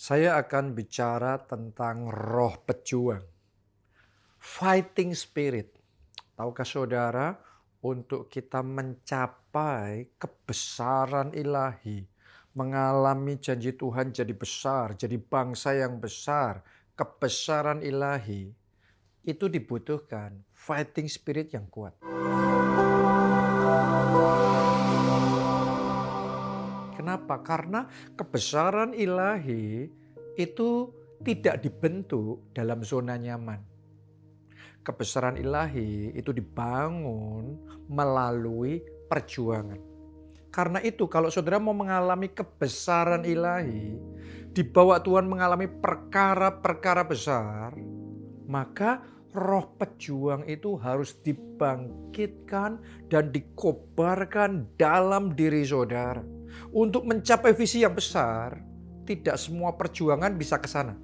Saya akan bicara tentang roh pejuang, fighting spirit. Tahukah saudara, untuk kita mencapai kebesaran ilahi, mengalami janji Tuhan jadi besar, jadi bangsa yang besar, kebesaran ilahi, itu dibutuhkan fighting spirit yang kuat. Kenapa? Karena kebesaran ilahi itu tidak dibentuk dalam zona nyaman. Kebesaran ilahi itu dibangun melalui perjuangan. Karena itu kalau saudara mau mengalami kebesaran ilahi, dibawa Tuhan mengalami perkara-perkara besar, maka roh pejuang itu harus dibangkitkan dan dikobarkan dalam diri saudara. Untuk mencapai visi yang besar, tidak semua perjuangan bisa ke sana.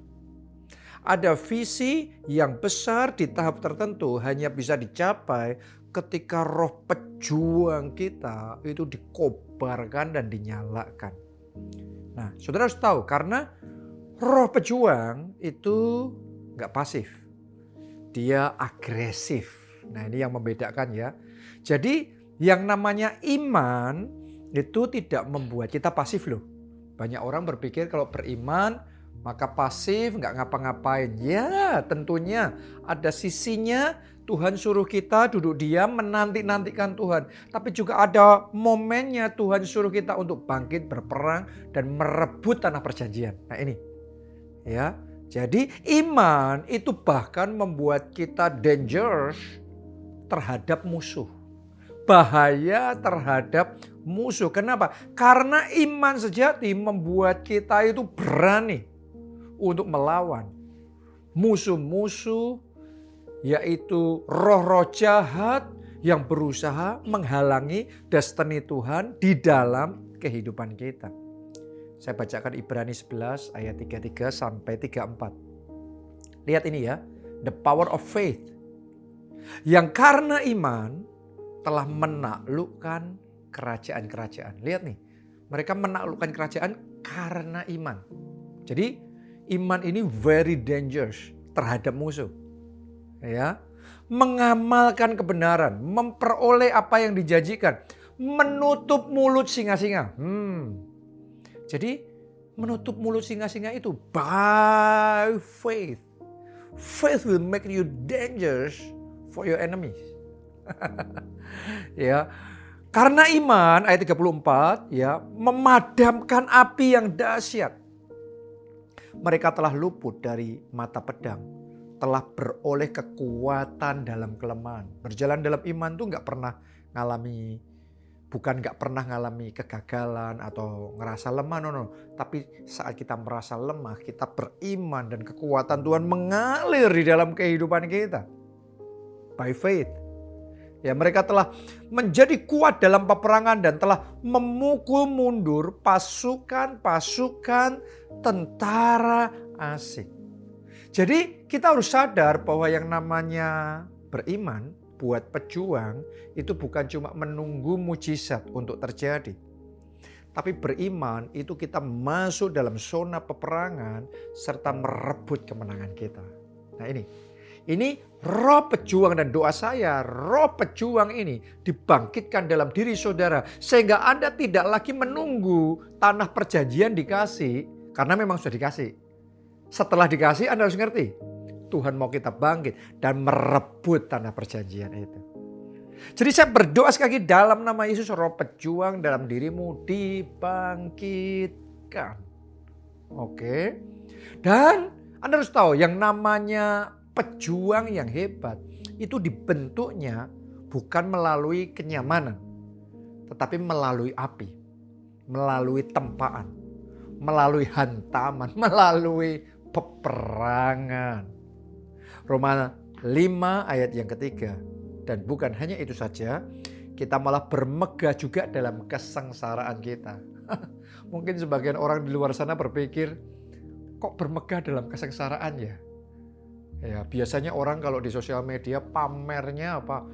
Ada visi yang besar di tahap tertentu hanya bisa dicapai ketika roh pejuang kita itu dikobarkan dan dinyalakan. Nah, saudara harus tahu karena roh pejuang itu nggak pasif. Dia agresif. Nah, ini yang membedakan ya. Jadi yang namanya iman itu tidak membuat kita pasif loh. Banyak orang berpikir kalau beriman maka pasif, nggak ngapa-ngapain. Ya, tentunya ada sisinya Tuhan suruh kita duduk diam menanti-nantikan Tuhan. Tapi juga ada momennya Tuhan suruh kita untuk bangkit, berperang, dan merebut tanah perjanjian. Nah ini, ya. Jadi iman itu bahkan membuat kita dangerous terhadap musuh. Bahaya terhadap musuh. Kenapa? Karena iman sejati membuat kita itu berani untuk melawan musuh-musuh, yaitu roh-roh jahat yang berusaha menghalangi destiny Tuhan di dalam kehidupan kita. Saya bacakan Ibrani 11 ayat 33 sampai 34. Lihat ini ya, the power of faith. Yang karena iman telah menaklukkan kerajaan-kerajaan. Lihat nih, mereka menaklukkan kerajaan karena iman. Jadi iman ini very dangerous terhadap musuh. Ya, mengamalkan kebenaran, memperoleh apa yang dijanjikan, menutup mulut singa-singa. Jadi menutup mulut singa-singa itu by faith. Faith will make you dangerous for your enemies. Ya. Karena iman ayat 34 ya, memadamkan api yang dahsyat. Mereka telah luput dari mata pedang, telah beroleh kekuatan dalam kelemahan. Berjalan dalam iman tuh nggak pernah ngalami kegagalan atau ngerasa lemah, no. Tapi saat kita merasa lemah, kita beriman dan kekuatan Tuhan mengalir di dalam kehidupan kita. By faith. Ya, mereka telah menjadi kuat dalam peperangan dan telah memukul mundur pasukan-pasukan tentara asing. Jadi kita harus sadar bahwa yang namanya beriman buat pejuang itu bukan cuma menunggu mujizat untuk terjadi. Tapi beriman itu kita masuk dalam zona peperangan serta merebut kemenangan kita. Nah ini roh pejuang dan doa saya, roh pejuang ini dibangkitkan dalam diri saudara. Sehingga Anda tidak lagi menunggu tanah perjanjian dikasih, karena memang sudah dikasih. Setelah dikasih Anda harus ngerti, Tuhan mau kita bangkit dan merebut tanah perjanjian itu. Jadi saya berdoa sekali lagi dalam nama Yesus, roh pejuang dalam dirimu dibangkitkan. Oke. Dan Anda harus tahu yang namanya pejuang yang hebat itu dibentuknya bukan melalui kenyamanan, tetapi melalui api, melalui tempaan, melalui hantaman, melalui peperangan. Roma 5 ayat yang ketiga. Dan bukan hanya itu saja, kita malah bermegah juga dalam kesengsaraan kita. Mungkin sebagian orang di luar sana berpikir, kok bermegah dalam kesengsaraan ya? Ya, biasanya orang kalau di sosial media pamernya apa?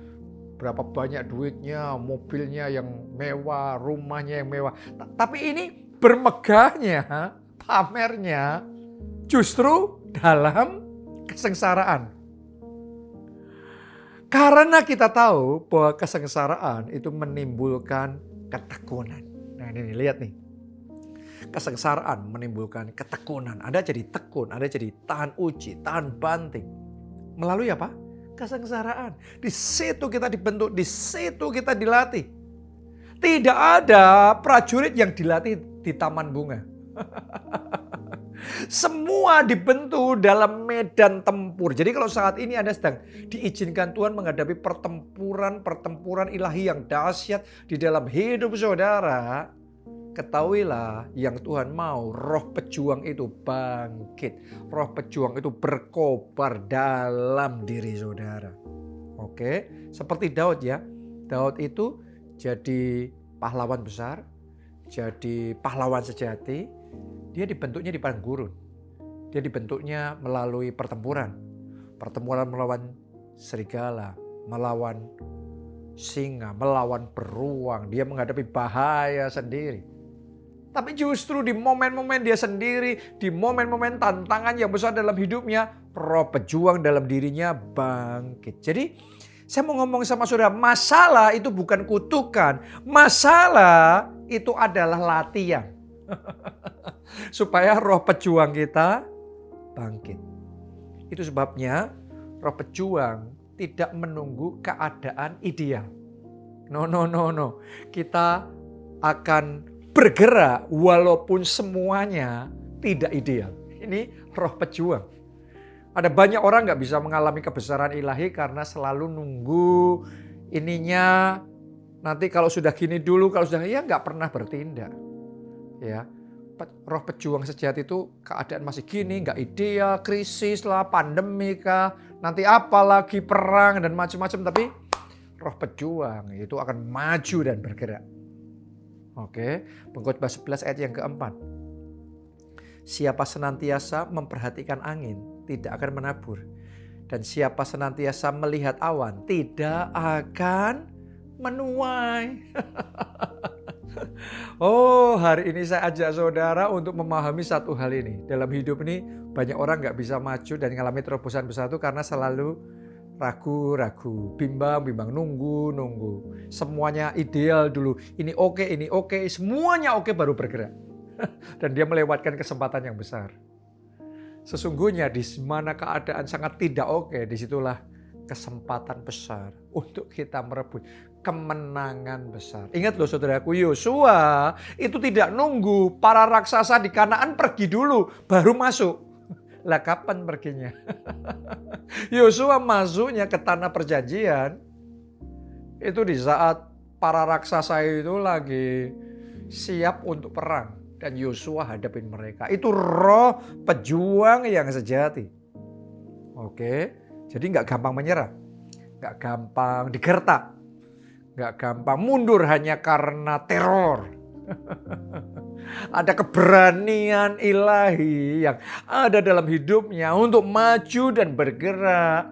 Berapa banyak duitnya, mobilnya yang mewah, rumahnya yang mewah. Tapi ini bermegahnya, pamernya justru dalam kesengsaraan. Karena kita tahu bahwa kesengsaraan itu menimbulkan ketekunan. Nah ini lihat nih. Kesengsaraan menimbulkan ketekunan. Anda jadi tekun, Anda jadi tahan uji, tahan banting. Melalui apa? Kesengsaraan. Di situ kita dibentuk, di situ kita dilatih. Tidak ada prajurit yang dilatih di taman bunga. Semua dibentuk dalam medan tempur. Jadi kalau saat ini Anda sedang diizinkan Tuhan menghadapi pertempuran ilahi yang dahsyat di dalam hidup saudara, ketahuilah yang Tuhan mau, roh pejuang itu bangkit. Roh pejuang itu berkobar dalam diri saudara. Oke, seperti Daud ya. Daud itu jadi pahlawan besar, jadi pahlawan sejati. Dia dibentuknya di padang gurun. Dia dibentuknya melalui pertempuran. Pertempuran melawan serigala, melawan singa, melawan beruang. Dia menghadapi bahaya sendiri. Tapi justru di momen-momen dia sendiri, di momen-momen tantangan yang besar dalam hidupnya, roh pejuang dalam dirinya bangkit. Jadi saya mau ngomong sama saudara, masalah itu bukan kutukan. Masalah itu adalah latihan. Supaya roh pejuang kita bangkit. Itu sebabnya roh pejuang tidak menunggu keadaan ideal. No. Kita akan bergerak walaupun semuanya tidak ideal. Ini roh pejuang. Ada banyak orang gak bisa mengalami kebesaran ilahi karena selalu nunggu ininya. Nanti kalau sudah gini dulu, kalau sudah ya gak pernah bertindak. Ya, roh pejuang sejati itu keadaan masih gini, nggak ideal, krisis lah, pandemi kah, nanti apa lagi perang dan macam-macam. Tapi roh pejuang itu akan maju dan bergerak. Oke, Pengkhotbah 11 ayat yang keempat. Siapa senantiasa memperhatikan angin tidak akan menabur, dan siapa senantiasa melihat awan tidak akan menuai. Oh, hari ini saya ajak saudara untuk memahami satu hal ini. Dalam hidup ini banyak orang gak bisa maju dan mengalami terobosan besar itu karena selalu ragu-ragu, bimbang, nunggu. Semuanya ideal dulu. Ini oke, semuanya oke baru bergerak. Dan dia melewatkan kesempatan yang besar. Sesungguhnya di mana keadaan sangat tidak oke, disitulah kesempatan besar untuk kita merebut kemenangan besar. Ingat loh saudaraku, Yosua itu tidak nunggu para raksasa di Kanaan pergi dulu baru masuk. Lah kapan perginya? Yosua masuknya ke tanah perjanjian itu di saat para raksasa itu lagi siap untuk perang dan Yosua hadapin mereka. Itu roh pejuang yang sejati. Oke, jadi nggak gampang menyerah, nggak gampang digertak. Gak gampang mundur hanya karena teror. Ada keberanian ilahi yang ada dalam hidupnya untuk maju dan bergerak.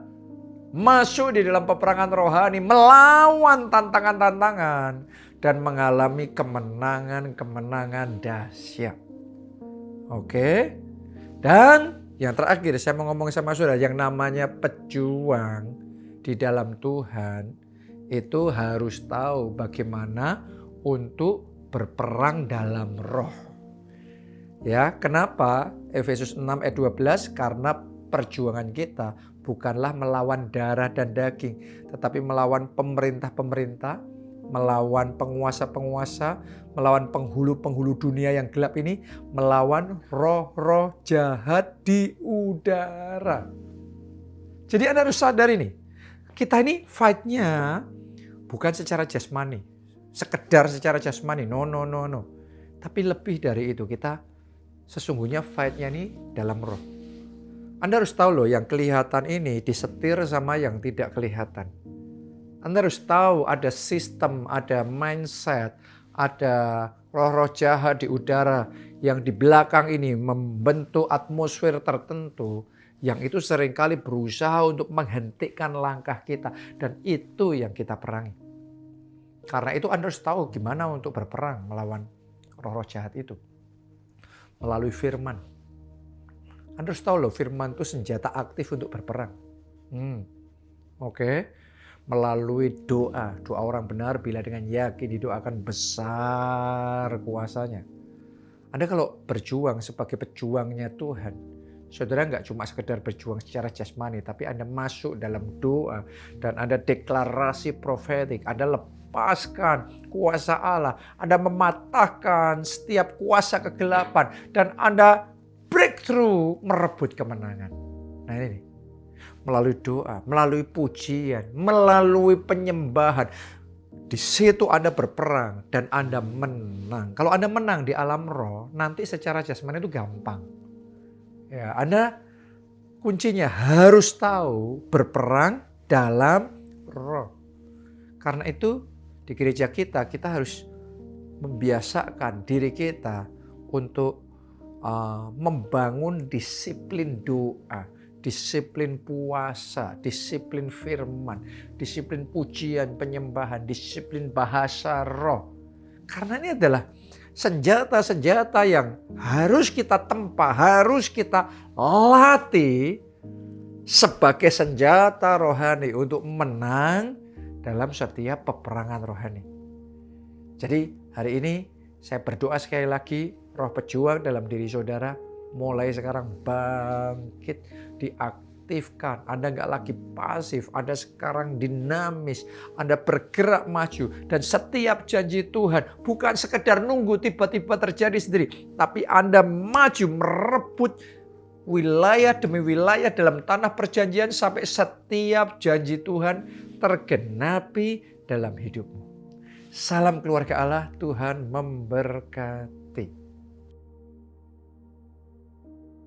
Masuk di dalam peperangan rohani, melawan tantangan-tantangan. Dan mengalami kemenangan-kemenangan dahsyat. Oke. Dan yang terakhir saya mau ngomong sama saudara, yang namanya pejuang di dalam Tuhan itu harus tahu bagaimana untuk berperang dalam roh. Ya, kenapa? Efesus 6 ayat 12, karena perjuangan kita bukanlah melawan darah dan daging, tetapi melawan pemerintah-pemerintah, melawan penguasa-penguasa, melawan penghulu-penghulu dunia yang gelap ini, melawan roh-roh jahat di udara. Jadi Anda harus sadar ini, kita ini fight-nya bukan secara jasmani, sekedar secara jasmani, no. Tapi lebih dari itu, kita sesungguhnya fight-nya ini dalam roh. Anda harus tahu loh, yang kelihatan ini disetir sama yang tidak kelihatan. Anda harus tahu ada sistem, ada mindset, ada roh-roh jahat di udara yang di belakang ini membentuk atmosfer tertentu yang itu seringkali berusaha untuk menghentikan langkah kita. Dan itu yang kita perangi. Karena itu Anda harus tahu gimana untuk berperang melawan roh-roh jahat itu. Melalui firman. Anda harus tahu loh, firman itu senjata aktif untuk berperang. Oke. Melalui doa orang benar bila dengan yakin didoakan besar kuasanya. Anda kalau berjuang sebagai pejuangnya Tuhan, saudara nggak cuma sekedar berjuang secara jasmani, tapi Anda masuk dalam doa dan Anda deklarasi profetik, Anda lepaskan kuasa Allah, Anda mematahkan setiap kuasa kegelapan, dan Anda breakthrough merebut kemenangan. Nah ini nih. Melalui doa, melalui pujian, melalui penyembahan. Di situ Anda berperang dan Anda menang. Kalau Anda menang di alam roh, nanti secara jasmani itu gampang. Ya, Anda kuncinya harus tahu berperang dalam roh. Karena itu di gereja kita harus membiasakan diri kita untuk membangun disiplin doa, disiplin puasa, disiplin firman, disiplin pujian, penyembahan, disiplin bahasa roh. Karena ini adalah senjata-senjata yang harus kita tempa, harus kita latih sebagai senjata rohani untuk menang dalam setiap peperangan rohani. Jadi hari ini saya berdoa sekali lagi, roh pejuang dalam diri saudara mulai sekarang bangkit, diaktifkan. Anda nggak lagi pasif, Anda sekarang dinamis, Anda bergerak maju. Dan setiap janji Tuhan bukan sekedar nunggu tiba-tiba terjadi sendiri, tapi Anda maju merebut wilayah demi wilayah dalam tanah perjanjian sampai setiap janji Tuhan tergenapi dalam hidupmu. Salam keluarga Allah, Tuhan memberkati.